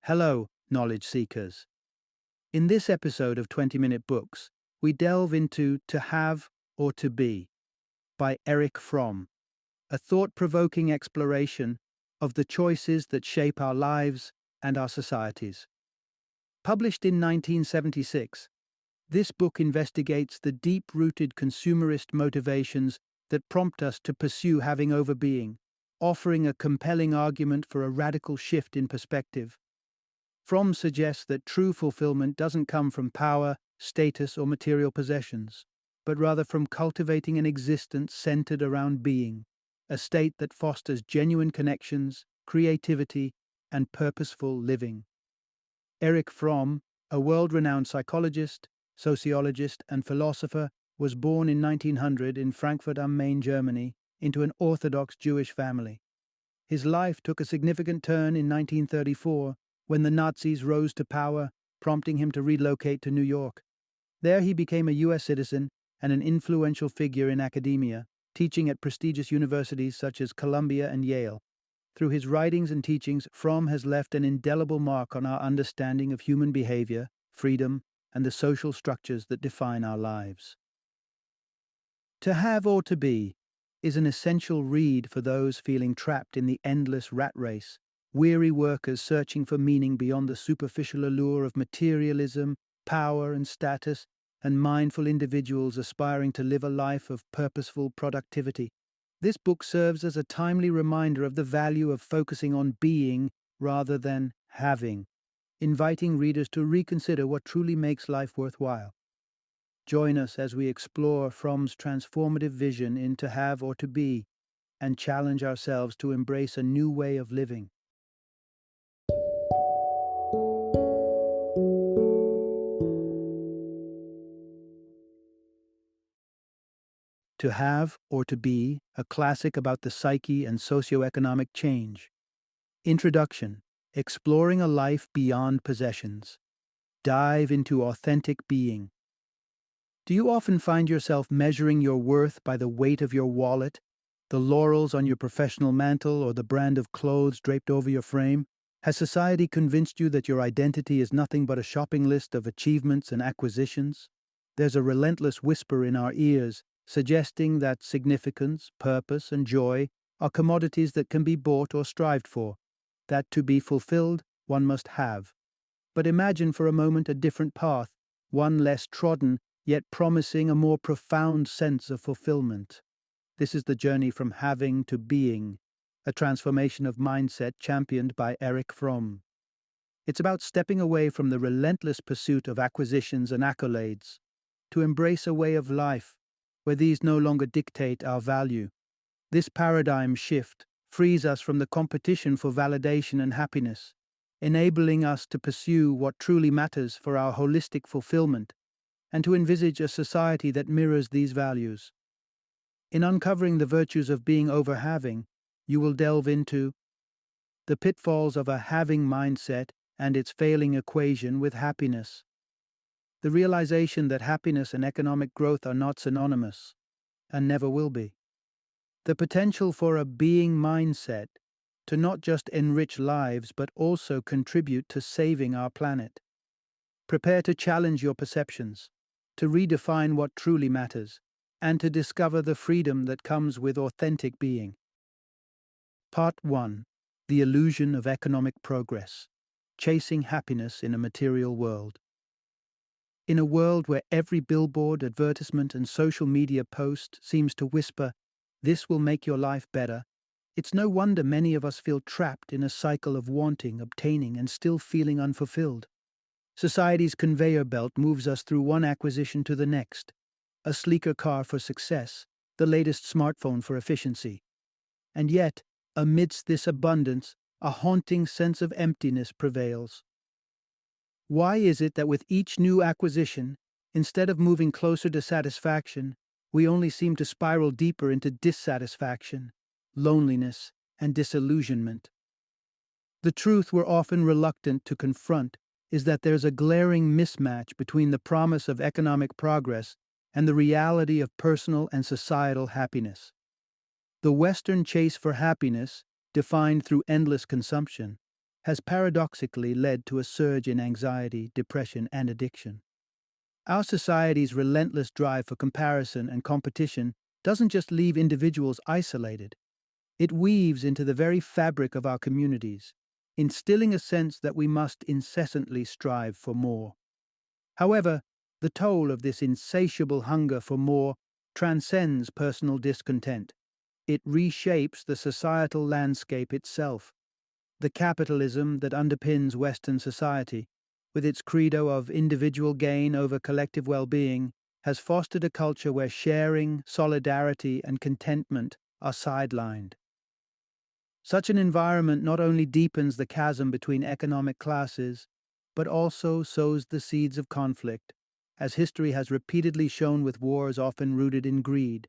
Hello, knowledge seekers. In this episode of 20-Minute Books, we delve into To Have or To Be by Erich Fromm, a thought-provoking exploration of the choices that shape our lives and our societies. Published in 1976, this book investigates the deep-rooted consumerist motivations that prompt us to pursue having over being, offering a compelling argument for a radical shift in perspective. Fromm suggests that true fulfillment doesn't come from power, status, or material possessions, but rather from cultivating an existence centered around being, a state that fosters genuine connections, creativity, and purposeful living. Erich Fromm, a world-renowned psychologist, sociologist, and philosopher, was born in 1900 in Frankfurt am Main, Germany, into an Orthodox Jewish family. His life took a significant turn in 1934 when the Nazis rose to power, prompting him to relocate to New York. There he became a U.S. citizen and an influential figure in academia, teaching at prestigious universities such as Columbia and Yale. Through his writings and teachings, Fromm has left an indelible mark on our understanding of human behavior, freedom, and the social structures that define our lives. To Have or To Be is an essential read for those feeling trapped in the endless rat race, weary workers searching for meaning beyond the superficial allure of materialism, power, and status, and mindful individuals aspiring to live a life of purposeful productivity. This book serves as a timely reminder of the value of focusing on being rather than having, inviting readers to reconsider what truly makes life worthwhile. Join us as we explore Fromm's transformative vision in To Have or To Be, and challenge ourselves to embrace a new way of living. To Have or To Be, a classic about the psyche and socioeconomic change. Introduction: Exploring a life beyond possessions. Dive into authentic being. Do you often find yourself measuring your worth by the weight of your wallet, the laurels on your professional mantle, or the brand of clothes draped over your frame? Has society convinced you that your identity is nothing but a shopping list of achievements and acquisitions? There's a relentless whisper in our ears, suggesting that significance, purpose, and joy are commodities that can be bought or strived for, that to be fulfilled, one must have. But imagine for a moment a different path, one less trodden, yet promising a more profound sense of fulfillment. This is the journey from having to being, a transformation of mindset championed by Erich Fromm. It's about stepping away from the relentless pursuit of acquisitions and accolades, to embrace a way of life where these no longer dictate our value. This paradigm shift frees us from the competition for validation and happiness, enabling us to pursue what truly matters for our holistic fulfillment, and to envisage a society that mirrors these values. In uncovering the virtues of being over having, you will delve into the pitfalls of a having mindset and its failing equation with happiness, the realization that happiness and economic growth are not synonymous, and never will be, the potential for a being mindset to not just enrich lives but also contribute to saving our planet. Prepare to challenge your perceptions, to redefine what truly matters, and to discover the freedom that comes with authentic being. Part 1. The Illusion of Economic Progress. Chasing Happiness in a Material World. In a world where every billboard, advertisement, and social media post seems to whisper, "This will make your life better," it's no wonder many of us feel trapped in a cycle of wanting, obtaining, and still feeling unfulfilled. Society's conveyor belt moves us through one acquisition to the next: a sleeker car for success, the latest smartphone for efficiency. And yet, amidst this abundance, a haunting sense of emptiness prevails. Why is it that with each new acquisition, instead of moving closer to satisfaction, we only seem to spiral deeper into dissatisfaction, loneliness, and disillusionment? The truth we're often reluctant to confront is that there's a glaring mismatch between the promise of economic progress and the reality of personal and societal happiness. The Western chase for happiness, defined through endless consumption, has paradoxically led to a surge in anxiety, depression, and addiction. Our society's relentless drive for comparison and competition doesn't just leave individuals isolated, it weaves into the very fabric of our communities, instilling a sense that we must incessantly strive for more. However, the toll of this insatiable hunger for more transcends personal discontent. It reshapes the societal landscape itself. The capitalism that underpins Western society, with its credo of individual gain over collective well-being, has fostered a culture where sharing, solidarity, and contentment are sidelined. Such an environment not only deepens the chasm between economic classes, but also sows the seeds of conflict, as history has repeatedly shown with wars often rooted in greed.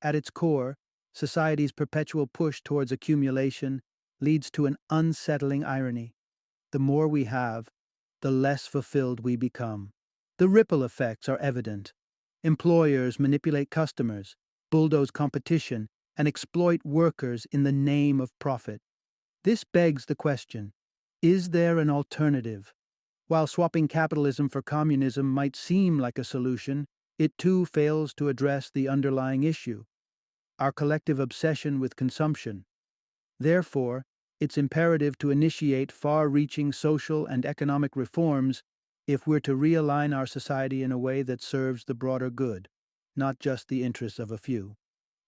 At its core, society's perpetual push towards accumulation leads to an unsettling irony. The more we have, the less fulfilled we become. The ripple effects are evident. Employers manipulate customers, bulldoze competition, and exploit workers in the name of profit. This begs the question, is there an alternative? While swapping capitalism for communism might seem like a solution, it too fails to address the underlying issue, our collective obsession with consumption. Therefore, it's imperative to initiate far-reaching social and economic reforms if we're to realign our society in a way that serves the broader good, not just the interests of a few.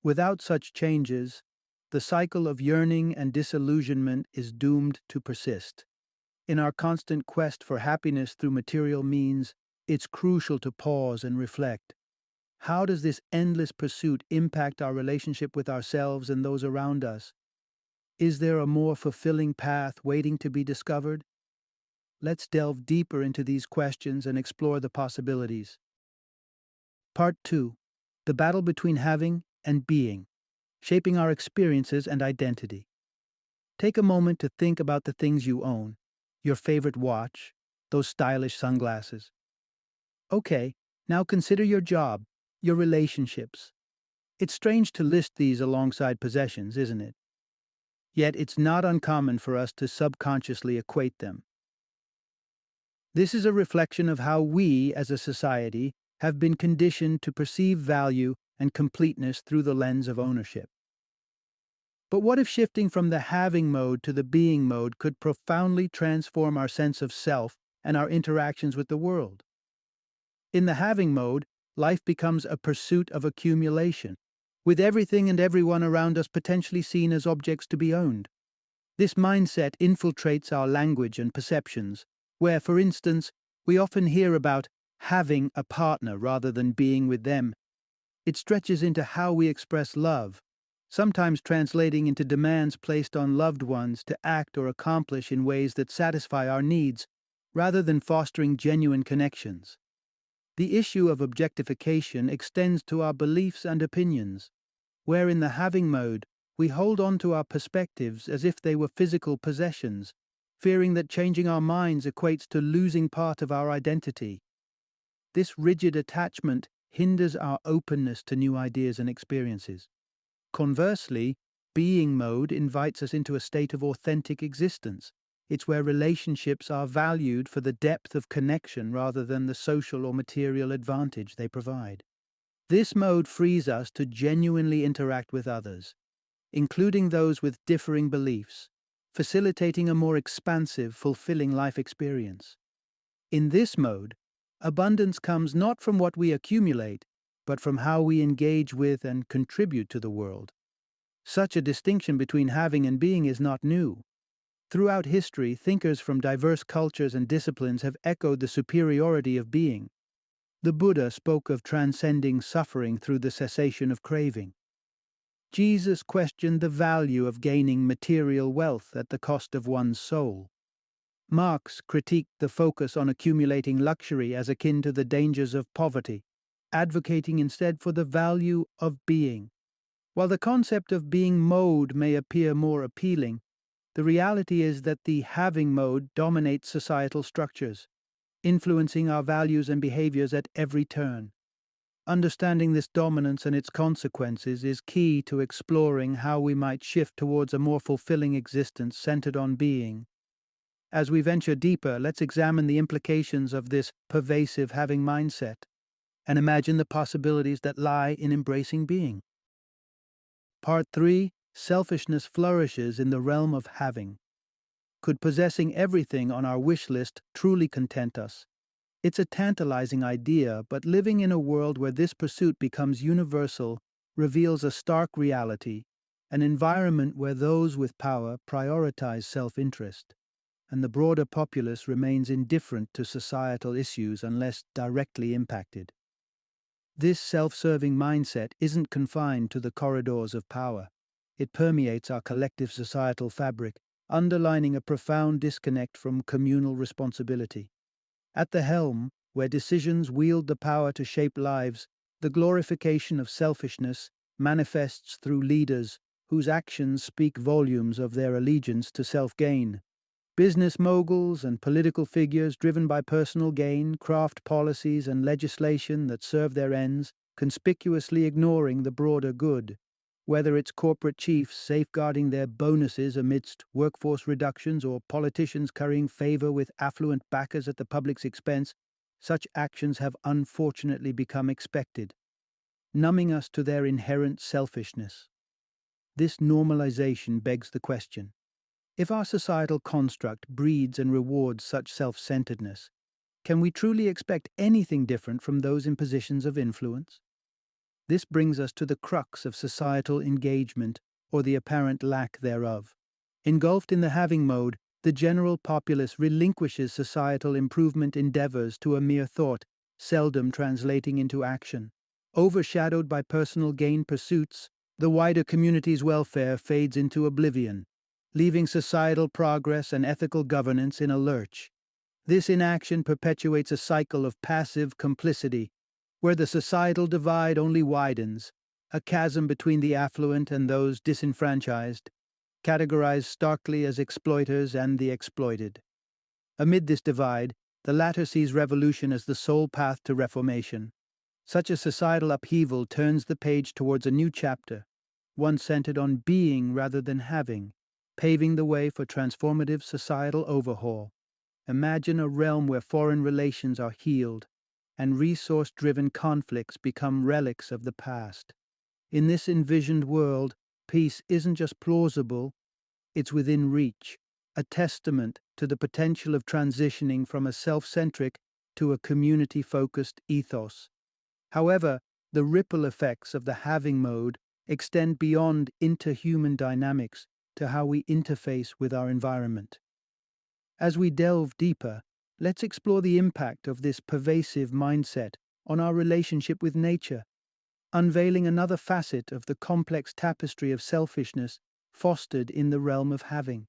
Without such changes, the cycle of yearning and disillusionment is doomed to persist. In our constant quest for happiness through material means, it's crucial to pause and reflect. How does this endless pursuit impact our relationship with ourselves and those around us? Is there a more fulfilling path waiting to be discovered? Let's delve deeper into these questions and explore the possibilities. Part 2. The battle between having and being, shaping our experiences and identity. Take a moment to think about the things you own, your favorite watch, those stylish sunglasses. Okay, now consider your job, your relationships. It's strange to list these alongside possessions, isn't it? Yet it's not uncommon for us to subconsciously equate them. This is a reflection of how we, as a society, have been conditioned to perceive value and completeness through the lens of ownership. But what if shifting from the having mode to the being mode could profoundly transform our sense of self and our interactions with the world? In the having mode, life becomes a pursuit of accumulation, with everything and everyone around us potentially seen as objects to be owned. This mindset infiltrates our language and perceptions, where, for instance, we often hear about having a partner rather than being with them. It stretches into how we express love, sometimes translating into demands placed on loved ones to act or accomplish in ways that satisfy our needs, rather than fostering genuine connections. The issue of objectification extends to our beliefs and opinions, where in the having mode, we hold on to our perspectives as if they were physical possessions, fearing that changing our minds equates to losing part of our identity. This rigid attachment hinders our openness to new ideas and experiences. Conversely, being mode invites us into a state of authentic existence. It's where relationships are valued for the depth of connection rather than the social or material advantage they provide. This mode frees us to genuinely interact with others, including those with differing beliefs, facilitating a more expansive, fulfilling life experience. In this mode, abundance comes not from what we accumulate, but from how we engage with and contribute to the world. Such a distinction between having and being is not new. Throughout history, thinkers from diverse cultures and disciplines have echoed the superiority of being. The Buddha spoke of transcending suffering through the cessation of craving. Jesus questioned the value of gaining material wealth at the cost of one's soul. Marx critiqued the focus on accumulating luxury as akin to the dangers of poverty, advocating instead for the value of being. While the concept of being mode may appear more appealing, the reality is that the having mode dominates societal structures, influencing our values and behaviors at every turn. Understanding this dominance and its consequences is key to exploring how we might shift towards a more fulfilling existence centered on being. As we venture deeper, let's examine the implications of this pervasive having mindset and imagine the possibilities that lie in embracing being. Part 3: Selfishness flourishes in the realm of having. Could possessing everything on our wish list truly content us? It's a tantalizing idea, but living in a world where this pursuit becomes universal reveals a stark reality, an environment where those with power prioritize self-interest, and the broader populace remains indifferent to societal issues unless directly impacted. This self-serving mindset isn't confined to the corridors of power. It permeates our collective societal fabric, underlining a profound disconnect from communal responsibility. At the helm, where decisions wield the power to shape lives, the glorification of selfishness manifests through leaders whose actions speak volumes of their allegiance to self-gain. Business moguls and political figures driven by personal gain craft policies and legislation that serve their ends, conspicuously ignoring the broader good. Whether it's corporate chiefs safeguarding their bonuses amidst workforce reductions or politicians currying favor with affluent backers at the public's expense, such actions have unfortunately become expected, numbing us to their inherent selfishness. This normalization begs the question: if our societal construct breeds and rewards such self-centeredness, can we truly expect anything different from those in positions of influence? This brings us to the crux of societal engagement, or the apparent lack thereof. Engulfed in the having mode, the general populace relinquishes societal improvement endeavors to a mere thought, seldom translating into action. Overshadowed by personal gain pursuits, the wider community's welfare fades into oblivion, leaving societal progress and ethical governance in a lurch. This inaction perpetuates a cycle of passive complicity, where the societal divide only widens, a chasm between the affluent and those disenfranchised, categorized starkly as exploiters and the exploited. Amid this divide, the latter sees revolution as the sole path to reformation. Such a societal upheaval turns the page towards a new chapter, one centered on being rather than having, paving the way for transformative societal overhaul. Imagine a realm where foreign relations are healed and resource-driven conflicts become relics of the past. In this envisioned world, peace isn't just plausible, it's within reach, a testament to the potential of transitioning from a self-centric to a community-focused ethos. However, the ripple effects of the having mode extend beyond interhuman dynamics to how we interface with our environment. As we delve deeper, let's explore the impact of this pervasive mindset on our relationship with nature, unveiling another facet of the complex tapestry of selfishness fostered in the realm of having.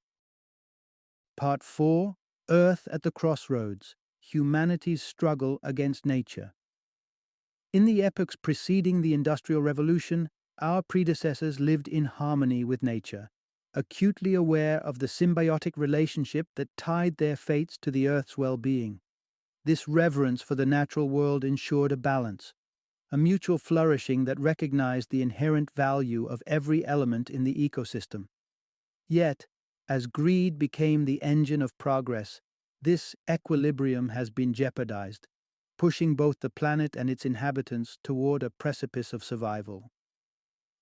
Part 4: Earth at the Crossroads: Humanity's Struggle Against Nature. In the epochs preceding the Industrial Revolution, our predecessors lived in harmony with nature, acutely aware of the symbiotic relationship that tied their fates to the Earth's well-being. This reverence for the natural world ensured a balance, a mutual flourishing that recognized the inherent value of every element in the ecosystem. Yet, as greed became the engine of progress, this equilibrium has been jeopardized, pushing both the planet and its inhabitants toward a precipice of survival.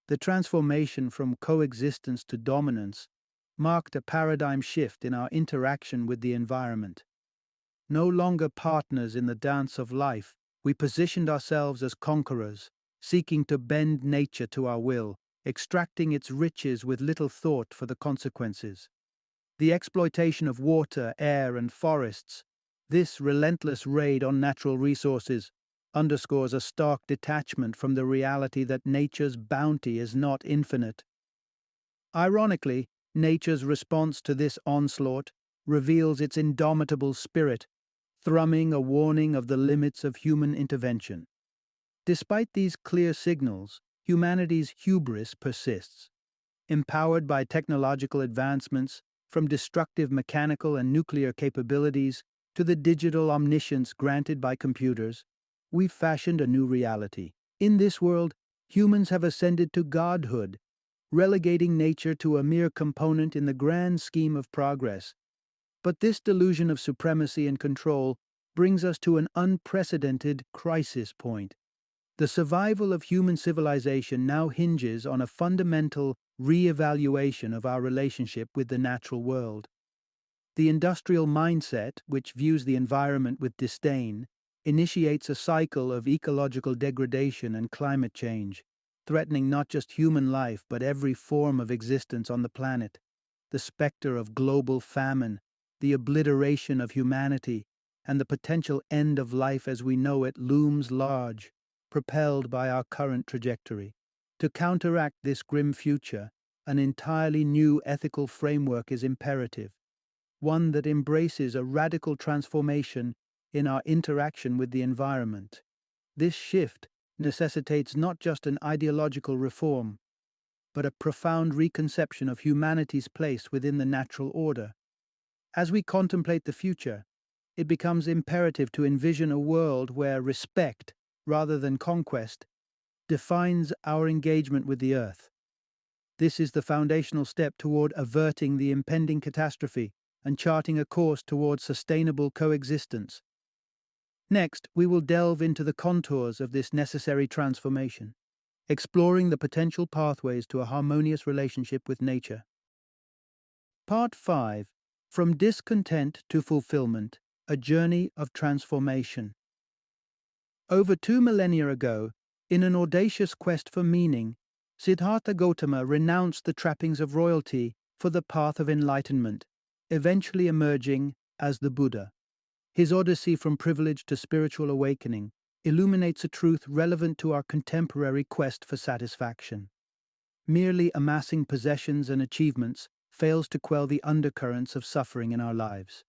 The transformation from coexistence to dominance marked a paradigm shift in our interaction with the environment. No longer partners in the dance of life, we positioned ourselves as conquerors, seeking to bend nature to our will, extracting its riches with little thought for the consequences. The exploitation of water, air, and forests, this relentless raid on natural resources, underscores a stark detachment from the reality that nature's bounty is not infinite. Ironically, nature's response to this onslaught reveals its indomitable spirit, thrumming a warning of the limits of human intervention. Despite these clear signals, humanity's hubris persists. Empowered by technological advancements, from destructive mechanical and nuclear capabilities to the digital omniscience granted by computers, we've fashioned a new reality. In this world, humans have ascended to godhood, relegating nature to a mere component in the grand scheme of progress. But this delusion of supremacy and control brings us to an unprecedented crisis point. The survival of human civilization now hinges on a fundamental re-evaluation of our relationship with the natural world. The industrial mindset, which views the environment with disdain, initiates a cycle of ecological degradation and climate change, threatening not just human life but every form of existence on the planet. The specter of global famine, the obliteration of humanity, and the potential end of life as we know it looms large, propelled by our current trajectory. To counteract this grim future, an entirely new ethical framework is imperative, one that embraces a radical transformation in our interaction with the environment. This shift necessitates not just an ideological reform, but a profound reconception of humanity's place within the natural order. As we contemplate the future, it becomes imperative to envision a world where respect, rather than conquest, defines our engagement with the earth. This is the foundational step toward averting the impending catastrophe and charting a course toward sustainable coexistence. Next, we will delve into the contours of this necessary transformation, exploring the potential pathways to a harmonious relationship with nature. Part 5. From Discontent to Fulfillment, a Journey of Transformation. Over 2 millennia ago, in an audacious quest for meaning, Siddhartha Gautama renounced the trappings of royalty for the path of enlightenment, eventually emerging as the Buddha. His odyssey from privilege to spiritual awakening illuminates a truth relevant to our contemporary quest for satisfaction. Merely amassing possessions and achievements fails to quell the undercurrents of suffering in our lives.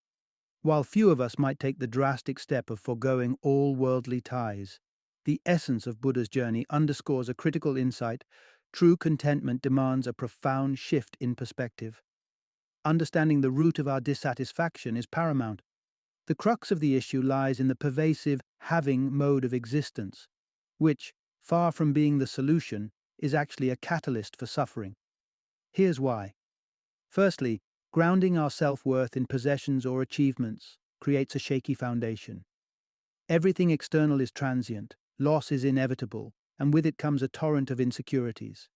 While few of us might take the drastic step of foregoing all worldly ties, the essence of Buddha's journey underscores a critical insight. True contentment demands a profound shift in perspective. Understanding the root of our dissatisfaction is paramount. The crux of the issue lies in the pervasive having mode of existence, which, far from being the solution, is actually a catalyst for suffering. Here's why. Firstly, grounding our self-worth in possessions or achievements creates a shaky foundation. Everything external is transient, loss is inevitable, and with it comes a torrent of insecurities.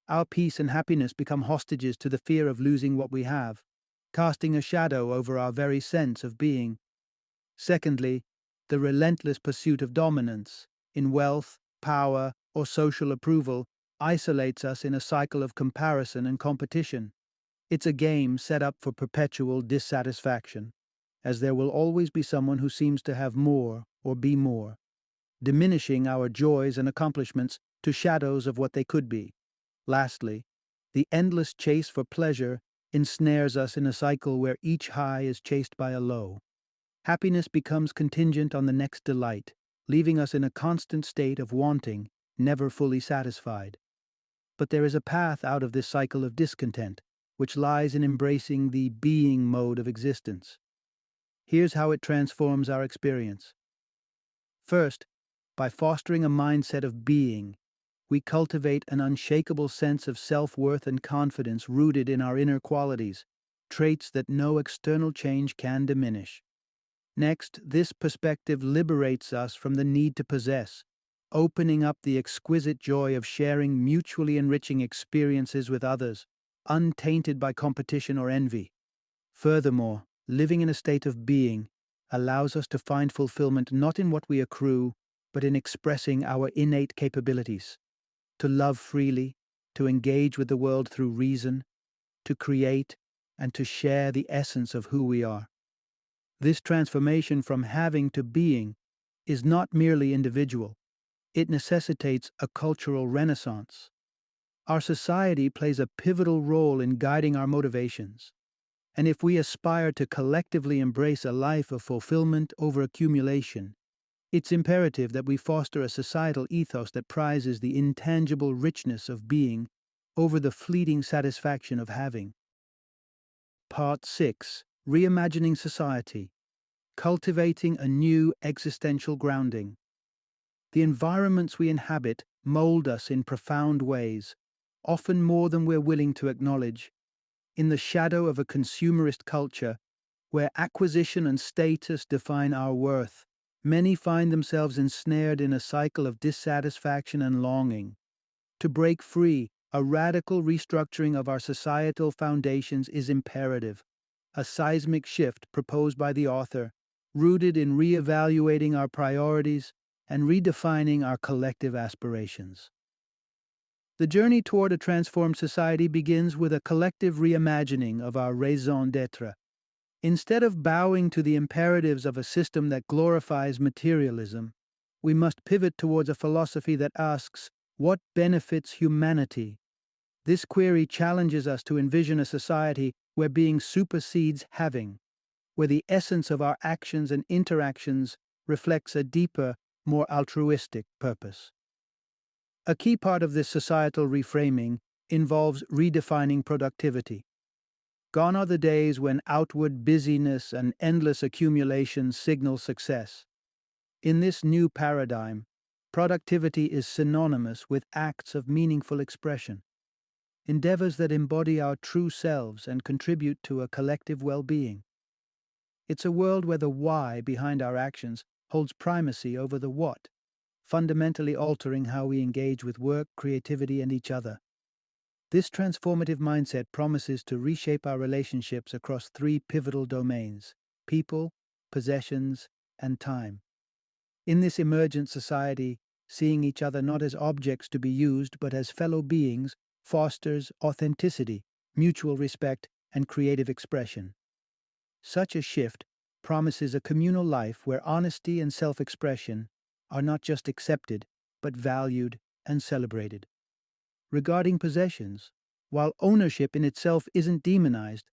Our peace and happiness become hostages to the fear of losing what we have, casting a shadow over our very sense of being. Secondly, the relentless pursuit of dominance, in wealth, power, or social approval, isolates us in a cycle of comparison and competition. It's a game set up for perpetual dissatisfaction, as there will always be someone who seems to have more or be more, diminishing our joys and accomplishments to shadows of what they could be. Lastly, the endless chase for pleasure ensnares us in a cycle where each high is chased by a low. Happiness becomes contingent on the next delight, leaving us in a constant state of wanting, never fully satisfied. But there is a path out of this cycle of discontent, which lies in embracing the being mode of existence. Here's how it transforms our experience. First, by fostering a mindset of being, we cultivate an unshakable sense of self-worth and confidence rooted in our inner qualities, traits that no external change can diminish. Next, this perspective liberates us from the need to possess, opening up the exquisite joy of sharing mutually enriching experiences with others, untainted by competition or envy. Furthermore, living in a state of being allows us to find fulfillment not in what we accrue, but in expressing our innate capabilities. To love freely, to engage with the world through reason, to create, and to share the essence of who we are. This transformation from having to being is not merely individual, it necessitates a cultural renaissance. Our society plays a pivotal role in guiding our motivations, and if we aspire to collectively embrace a life of fulfillment over accumulation, it's imperative that we foster a societal ethos that prizes the intangible richness of being over the fleeting satisfaction of having. Part 6. Reimagining Society. Cultivating a new existential grounding. The environments we inhabit mold us in profound ways, often more than we're willing to acknowledge. In the shadow of a consumerist culture, where acquisition and status define our worth, many find themselves ensnared in a cycle of dissatisfaction and longing. To break free, a radical restructuring of our societal foundations is imperative, a seismic shift proposed by the author, rooted in reevaluating our priorities and redefining our collective aspirations. The journey toward a transformed society begins with a collective reimagining of our raison d'etre. Instead of bowing to the imperatives of a system that glorifies materialism, we must pivot towards a philosophy that asks, what benefits humanity? This query challenges us to envision a society where being supersedes having, where the essence of our actions and interactions reflects a deeper, more altruistic purpose. A key part of this societal reframing involves redefining productivity. Gone are the days when outward busyness and endless accumulation signal success. In this new paradigm, productivity is synonymous with acts of meaningful expression, endeavors that embody our true selves and contribute to a collective well-being. It's a world where the why behind our actions holds primacy over the what, fundamentally altering how we engage with work, creativity, and each other. This transformative mindset promises to reshape our relationships across three pivotal domains: people, possessions, and time. In this emergent society, seeing each other not as objects to be used but as fellow beings fosters authenticity, mutual respect, and creative expression. Such a shift promises a communal life where honesty and self-expression are not just accepted, but valued and celebrated. Regarding possessions, while ownership in itself isn't demonized,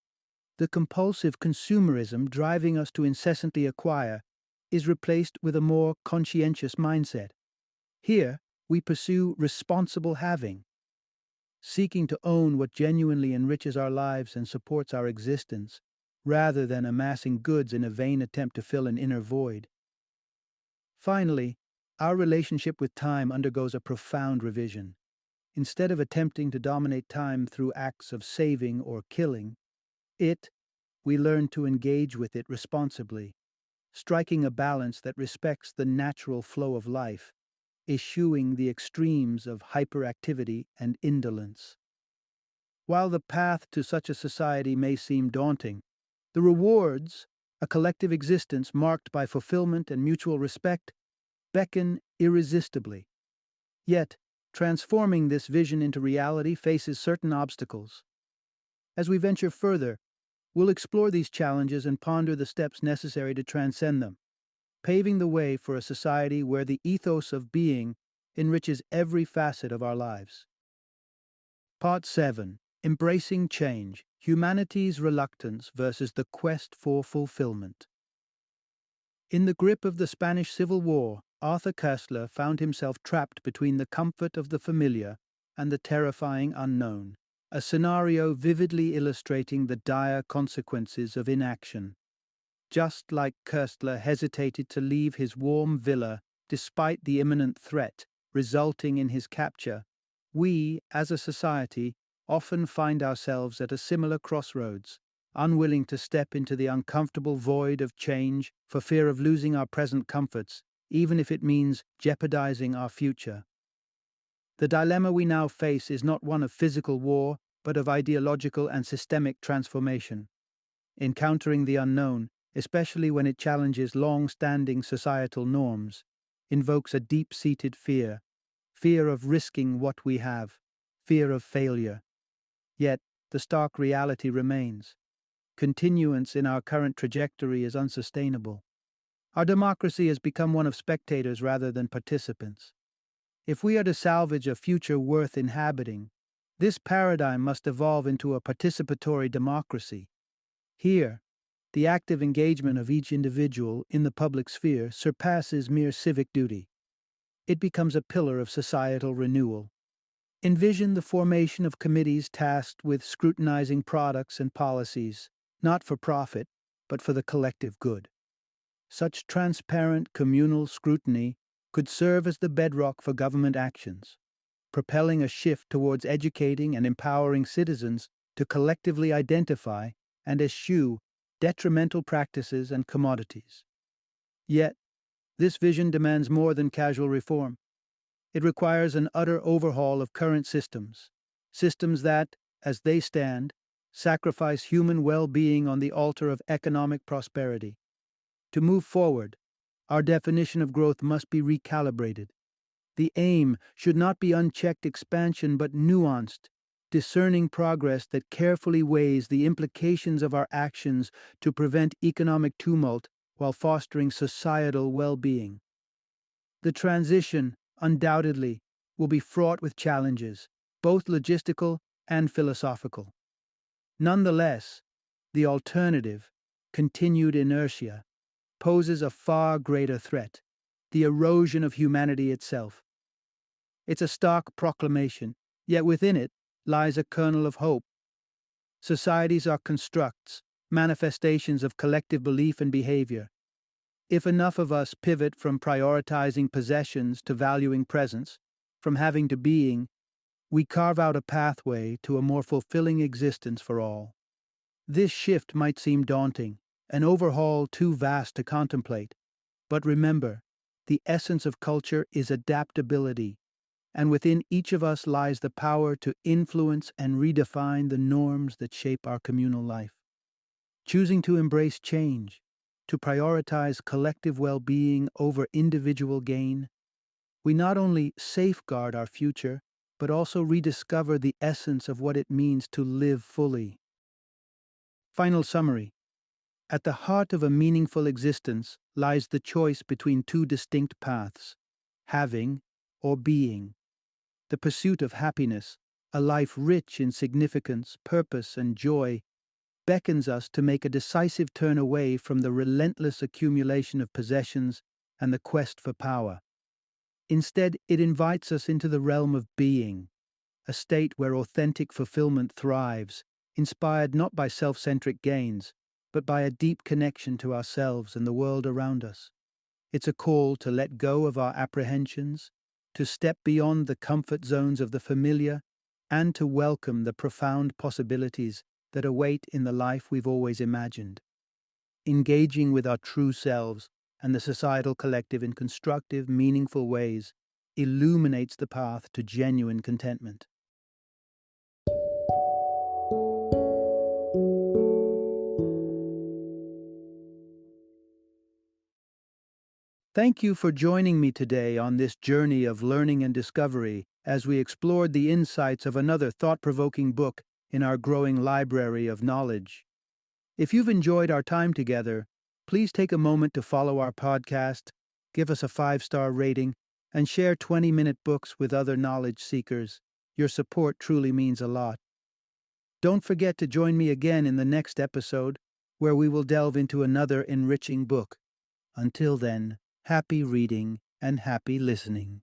the compulsive consumerism driving us to incessantly acquire is replaced with a more conscientious mindset. Here, we pursue responsible having, seeking to own what genuinely enriches our lives and supports our existence, rather than amassing goods in a vain attempt to fill an inner void. Finally, our relationship with time undergoes a profound revision. Instead of attempting to dominate time through acts of saving or killing, we learn to engage with it responsibly, striking a balance that respects the natural flow of life, eschewing the extremes of hyperactivity and indolence. While the path to such a society may seem daunting, the rewards, a collective existence marked by fulfillment and mutual respect, beckon irresistibly. Yet, transforming this vision into reality faces certain obstacles. As we venture further, we'll explore these challenges and ponder the steps necessary to transcend them, paving the way for a society where the ethos of being enriches every facet of our lives. Part 7. Embracing Change: Humanity's Reluctance versus the Quest for Fulfillment. In the grip of the Spanish Civil War, Arthur Koestler found himself trapped between the comfort of the familiar and the terrifying unknown, a scenario vividly illustrating the dire consequences of inaction. Just like Koestler hesitated to leave his warm villa despite the imminent threat resulting in his capture, we, as a society, often find ourselves at a similar crossroads, unwilling to step into the uncomfortable void of change for fear of losing our present comforts, even if it means jeopardizing our future. The dilemma we now face is not one of physical war, but of ideological and systemic transformation. Encountering the unknown, especially when it challenges long-standing societal norms, invokes a deep-seated fear of risking what we have, fear of failure. Yet, the stark reality remains. Continuance in our current trajectory is unsustainable. Our democracy has become one of spectators rather than participants. If we are to salvage a future worth inhabiting, this paradigm must evolve into a participatory democracy. Here, the active engagement of each individual in the public sphere surpasses mere civic duty. It becomes a pillar of societal renewal. Envision the formation of committees tasked with scrutinizing products and policies, not for profit, but for the collective good. Such transparent communal scrutiny could serve as the bedrock for government actions, propelling a shift towards educating and empowering citizens to collectively identify and eschew detrimental practices, and commodities. Yet, this vision demands more than casual reform. It requires an utter overhaul of current systems, systems that, as they stand, sacrifice human well-being on the altar of economic prosperity. To move forward, our definition of growth must be recalibrated. The aim should not be unchecked expansion but nuanced, discerning progress that carefully weighs the implications of our actions to prevent economic tumult while fostering societal well-being. The transition, undoubtedly, will be fraught with challenges, both logistical and philosophical. Nonetheless, the alternative, continued inertia, poses a far greater threat: the erosion of humanity itself. It's a stark proclamation, yet within it lies a kernel of hope. Societies are constructs, manifestations of collective belief and behavior. If enough of us pivot from prioritizing possessions to valuing presence, from having to being, we carve out a pathway to a more fulfilling existence for all. This shift might seem daunting, an overhaul too vast to contemplate, but remember, the essence of culture is adaptability, and within each of us lies the power to influence and redefine the norms that shape our communal life. Choosing to embrace change, to prioritize collective well-being over individual gain, we not only safeguard our future, but also rediscover the essence of what it means to live fully. Final summary. At the heart of a meaningful existence lies the choice between two distinct paths: having or being. The pursuit of happiness, a life rich in significance, purpose, and joy, beckons us to make a decisive turn away from the relentless accumulation of possessions and the quest for power. Instead, it invites us into the realm of being, a state where authentic fulfillment thrives, inspired not by self-centric gains, but by a deep connection to ourselves and the world around us. It's a call to let go of our apprehensions, to step beyond the comfort zones of the familiar, and to welcome the profound possibilities that await in the life we've always imagined. Engaging with our true selves and the societal collective in constructive, meaningful ways illuminates the path to genuine contentment. Thank you for joining me today on this journey of learning and discovery as we explored the insights of another thought-provoking book in our growing library of knowledge. If you've enjoyed our time together, please take a moment to follow our podcast, give us a 5-star rating, and share 20-minute books with other knowledge seekers. Your support truly means a lot. Don't forget to join me again in the next episode, where we will delve into another enriching book. Until then, happy reading and happy listening.